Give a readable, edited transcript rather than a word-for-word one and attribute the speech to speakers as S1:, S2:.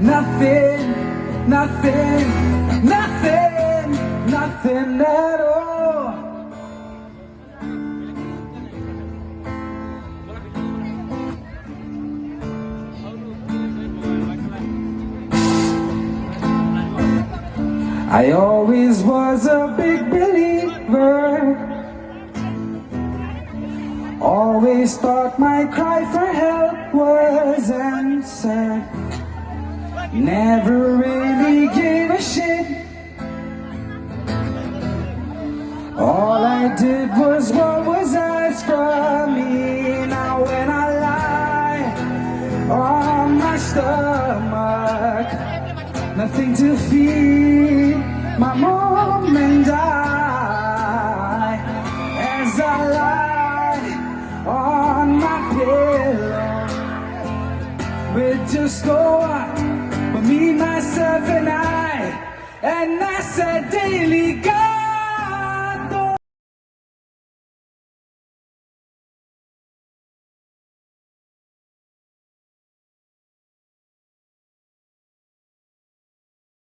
S1: Nothing, nothing, nothing, nothing at all. I always was a big believer, always thought my cry for help was answered. Never really gave a shit. All I did was what was asked from me. Now when I lie on my stomach, nothing to feed my mom and I. As I lie on my pillow with just go me, myself and I said daily, God.